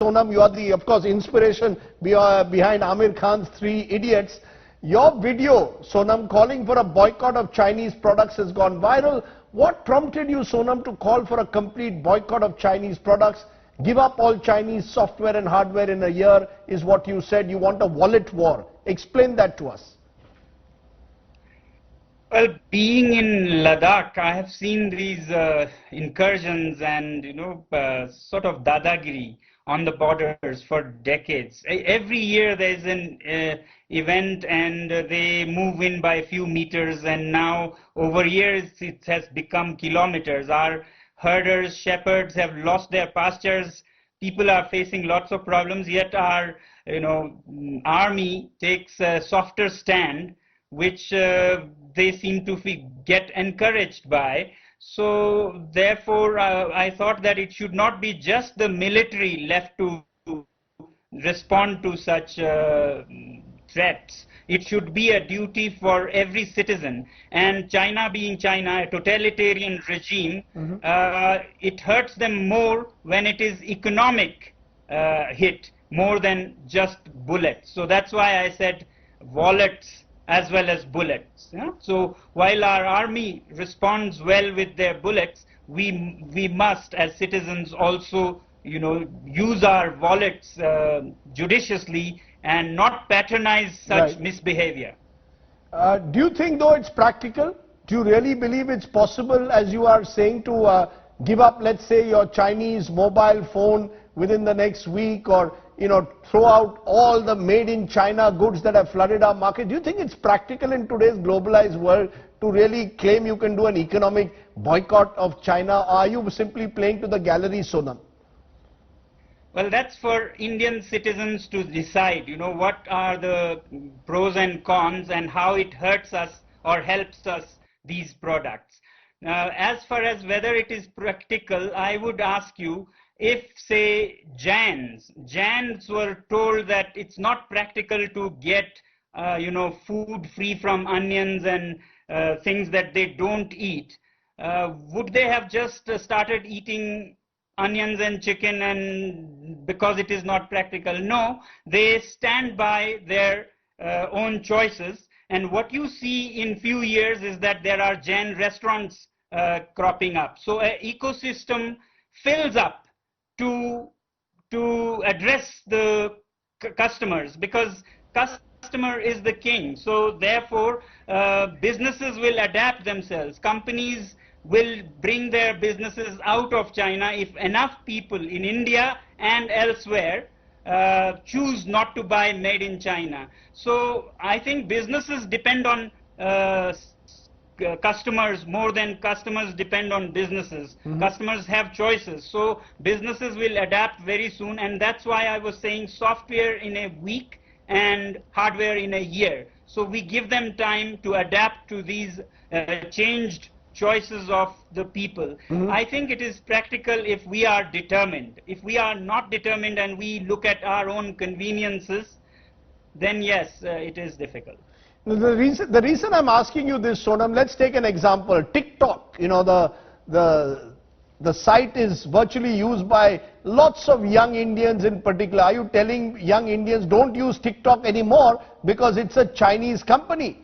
Sonam, you are the, of course, inspiration behind Amir Khan's Three Idiots. Your video, Sonam, calling for a boycott of Chinese products has gone viral. What prompted you, Sonam, to call for a complete boycott of Chinese products? Give up all Chinese software and hardware in a year is what you said. You want a wallet war. Explain that to us. Well, being in Ladakh, I have seen these incursions and, sort of dadagiri on the borders for decades. Every year there is an event and they move in by a few meters, and now over years it has become kilometers. Our herders, shepherds have lost their pastures. People are facing lots of problems, yet our army takes a softer stand, which they seem to get encouraged by. So therefore I thought that it should not be just the military left to respond to such threats. It should be a duty for every citizen. And China being China, a totalitarian regime, it hurts them more when it is economic hit more than just bullets. So that's why I said wallets as well as bullets. So while our army responds well with their bullets, we must as citizens also use our wallets judiciously and not patronize such misbehavior. Do you think though it's practical? Do you really believe it's possible, as you are saying, to give up, let's say, your Chinese mobile phone within the next week, or throw out all the made in China goods that have flooded our market? Do you think it's practical in today's globalized world to really claim you can do an economic boycott of China? Or are you simply playing to the gallery, Sonam? Well, that's for Indian citizens to decide, what are the pros and cons and how it hurts us or helps us, these products. As far as whether it is practical, I would ask you, if, say, Jains were told that it's not practical to get, food free from onions and things that they don't eat, would they have just started eating onions and chicken and because it is not practical? No, they stand by their own choices. And what you see in few years is that there are Jain restaurants cropping up. So an ecosystem fills up to address the customers, because customer is the king. So therefore businesses will adapt themselves. Companies will bring their businesses out of China if enough people in India and elsewhere choose not to buy made in China. So I think businesses depend on customers more than customers depend on businesses. Customers have choices, so businesses will adapt very soon, and that's why I was saying software in a week and hardware in a year. So we give them time to adapt to these changed choices of the people. I think it is practical if we are determined. If we are not determined and we look at our own conveniences, then yes, it is difficult. The reason I'm asking you this, Sonam, let's take an example. TikTok, the site is virtually used by lots of young Indians in particular. Are you telling young Indians don't use TikTok anymore because it's a Chinese company?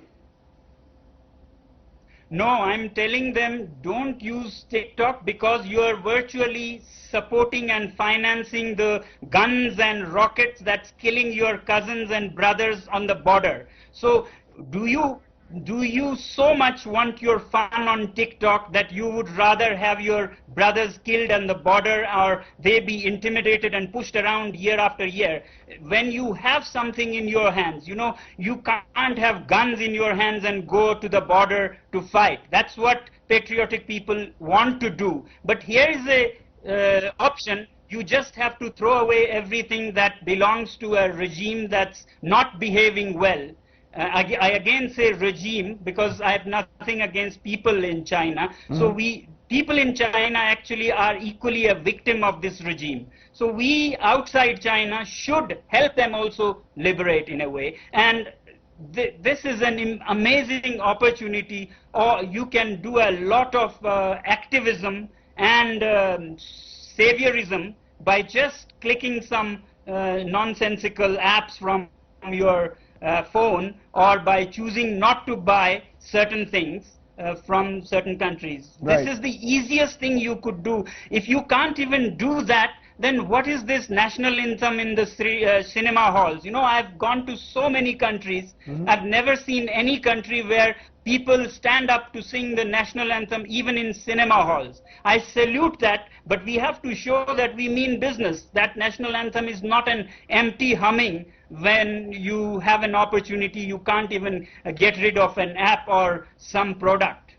No, I'm telling them don't use TikTok because you are virtually supporting and financing the guns and rockets that's killing your cousins and brothers on the border. So do you so much want your fun on TikTok that you would rather have your brothers killed on the border, or they be intimidated and pushed around year after year? When you have something in your hands, you can't have guns in your hands and go to the border to fight. That's what patriotic people want to do. But here is a option. You just have to throw away everything that belongs to a regime that's not behaving well. I again say regime because I have nothing against people in China. So people in China actually are equally a victim of this regime. So we outside China should help them also liberate in a way. And this is an amazing opportunity. Or you can do a lot of activism and saviorism by just clicking some nonsensical apps from your phone, or by choosing not to buy certain things from certain countries. Right. This is the easiest thing you could do. If you can't even do that, then what is this national anthem in the cinema halls? You know, I've gone to so many countries. I've never seen any country where people stand up to sing the national anthem even in cinema halls. I salute that, but we have to show that we mean business. That national anthem is not an empty humming when you have an opportunity. You can't even get rid of an app or some product.